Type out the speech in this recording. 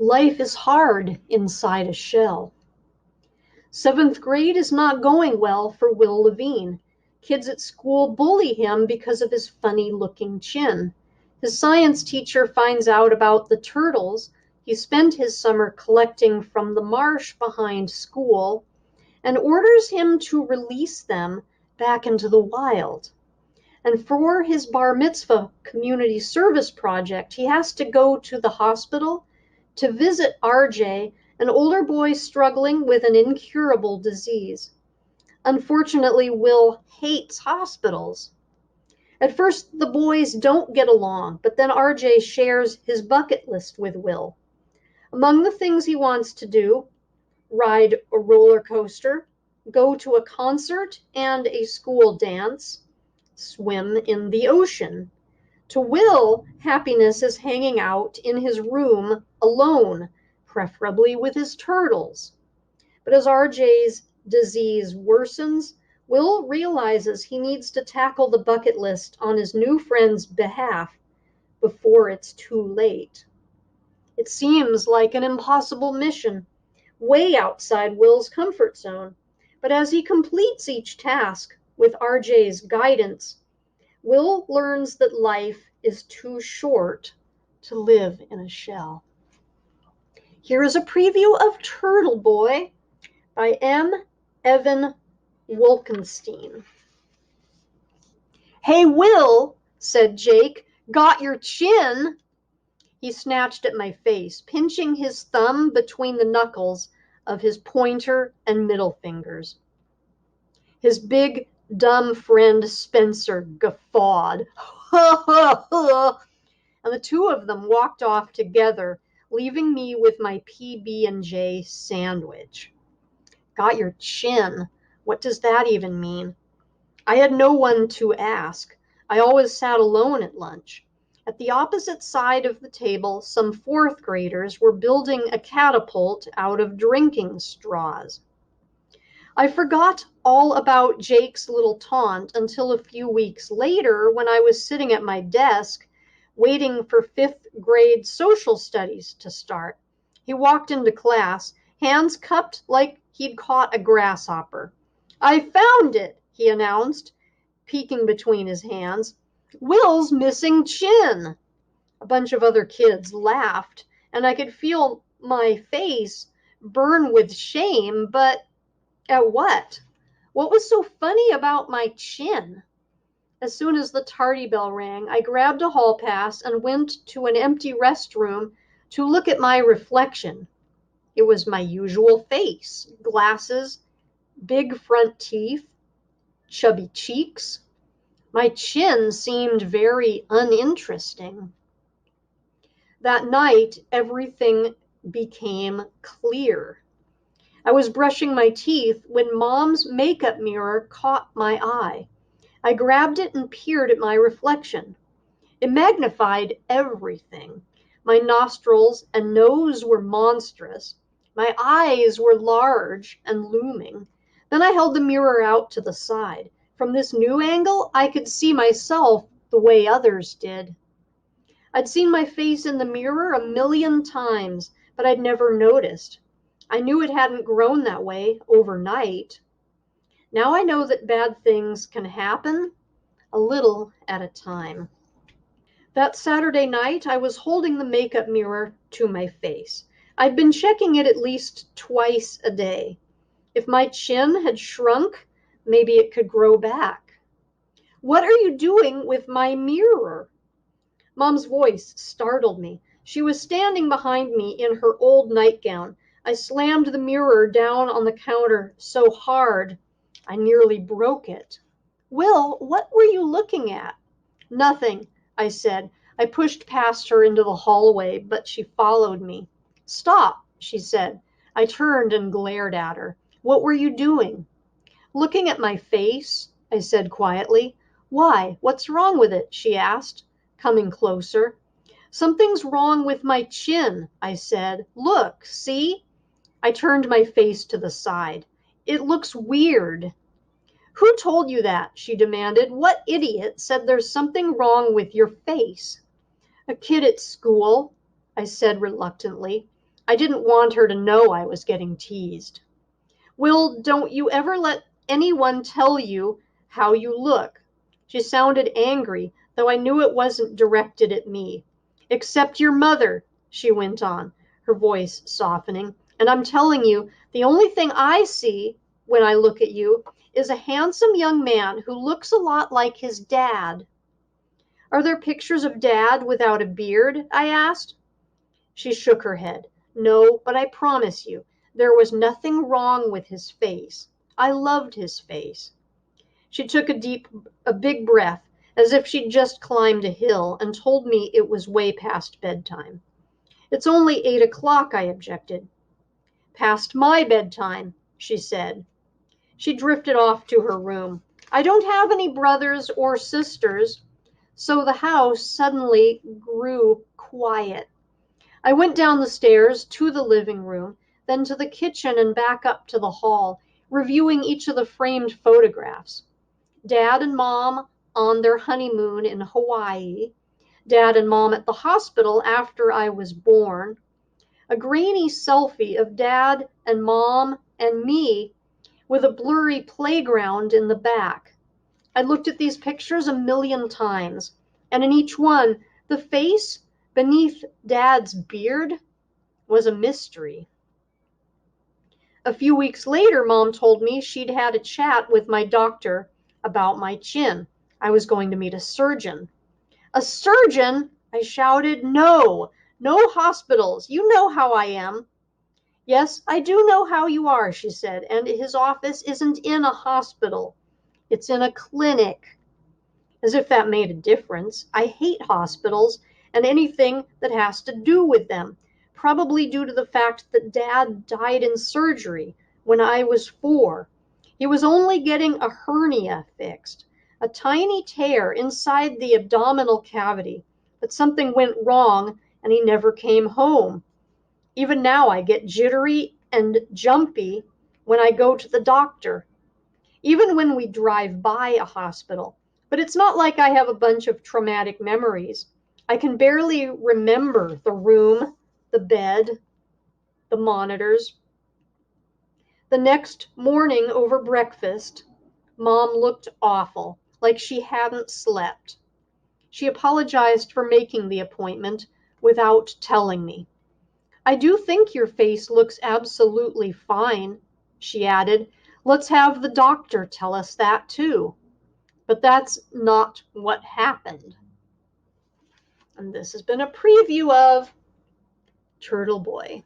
Life is hard inside a shell. Seventh grade is not going well for Will Levine. Kids at school bully him because of his funny-looking chin. His science teacher finds out about the turtles he spent his summer collecting from the marsh behind school and orders him to release them back into the wild. And for his Bar Mitzvah community service project, he has to go to the hospital to visit RJ, an older boy struggling with an incurable disease. Unfortunately, Will hates hospitals. At first, the boys don't get along, but then RJ shares his bucket list with Will. Among the things he wants to do, ride a roller coaster, go to a concert and a school dance, swim in the ocean. To Will, happiness is hanging out in his room alone, preferably with his turtles. But as RJ's disease worsens, Will realizes he needs to tackle the bucket list on his new friend's behalf before it's too late. It seems like an impossible mission, way outside Will's comfort zone. But as he completes each task with RJ's guidance, Will learns that life is too short to live in a shell. Here is a preview of Turtle Boy by M. Evan Wolkenstein. "Hey, Will," said Jake, "got your chin?" He snatched at my face, pinching his thumb between the knuckles of his pointer and middle fingers. His big, dumb friend Spencer guffawed. "Ha ha ha!" And the two of them walked off together, leaving me with my PB&J sandwich. Got your chin? What does that even mean? I had no one to ask. I always sat alone at lunch. At the opposite side of the table, some fourth graders were building a catapult out of drinking straws. I forgot all about Jake's little taunt until a few weeks later when I was sitting at my desk waiting for fifth grade social studies to start. He walked into class, hands cupped like he'd caught a grasshopper. "I found it," he announced, peeking between his hands. "Will's missing chin." A bunch of other kids laughed, and I could feel my face burn with shame, but at what? What was so funny about my chin? As soon as the tardy bell rang, I grabbed a hall pass and went to an empty restroom to look at my reflection. It was my usual face, glasses, big front teeth, chubby cheeks. My chin seemed very uninteresting. That night, everything became clear. I was brushing my teeth when Mom's makeup mirror caught my eye. I grabbed it and peered at my reflection. It magnified everything. My nostrils and nose were monstrous. My eyes were large and looming. Then I held the mirror out to the side. From this new angle, I could see myself the way others did. I'd seen my face in the mirror 1,000,000 times, but I'd never noticed. I knew it hadn't grown that way overnight. Now I know that bad things can happen a little at a time. That Saturday night, I was holding the makeup mirror to my face. I'd been checking it at least twice a day. If my chin had shrunk, maybe it could grow back. "What are you doing with my mirror?" Mom's voice startled me. She was standing behind me in her old nightgown. I slammed the mirror down on the counter so hard I nearly broke it. "Will, what were you looking at?" "Nothing," I said. I pushed past her into the hallway, but she followed me. "Stop," she said. I turned and glared at her. "What were you doing?" "Looking at my face," I said quietly. "Why? What's wrong with it?" she asked, coming closer. "Something's wrong with my chin," I said. "Look, see?" I turned my face to the side. "It looks weird." "Who told you that?" she demanded. "What idiot said there's something wrong with your face?" "A kid at school," I said reluctantly. I didn't want her to know I was getting teased. Will, don't you ever let anyone tell you how you look. She sounded angry, though I knew it wasn't directed at me. Except your mother, she went on, her voice softening. And I'm telling you, the only thing I see when I look at you is a handsome young man who looks a lot like his dad. Are there pictures of Dad without a beard? I asked. She shook her head. No, but I promise you, there was nothing wrong with his face. I loved his face. She took a big breath, as if she'd just climbed a hill, and told me it was way past bedtime. It's only 8 o'clock, I objected. Past my bedtime, she said. She drifted off to her room. I don't have any brothers or sisters, so the house suddenly grew quiet. I went down the stairs to the living room, then to the kitchen and back up to the hall, reviewing each of the framed photographs. Dad and Mom on their honeymoon in Hawaii, Dad and Mom at the hospital after I was born, a grainy selfie of Dad and Mom and me with a blurry playground in the back. I looked at these pictures a million times, and in each one, the face beneath Dad's beard was a mystery. A few weeks later, Mom told me she'd had a chat with my doctor about my chin. I was going to meet a surgeon. A surgeon? I shouted. No, no hospitals. You know how I am. Yes, I do know how you are, she said, and his office isn't in a hospital. It's in a clinic. As if that made a difference. I hate hospitals and anything that has to do with them, probably due to the fact that Dad died in surgery when I was 4. He was only getting a hernia fixed, a tiny tear inside the abdominal cavity, but something went wrong and he never came home. Even now I get jittery and jumpy when I go to the doctor, even when we drive by a hospital. But it's not like I have a bunch of traumatic memories. I can barely remember the room, the bed, the monitors. The next morning over breakfast, Mom looked awful, like she hadn't slept. She apologized for making the appointment without telling me. I do think your face looks absolutely fine, she added. Let's have the doctor tell us that too. But that's not what happened. And this has been a preview of Turtle Boy.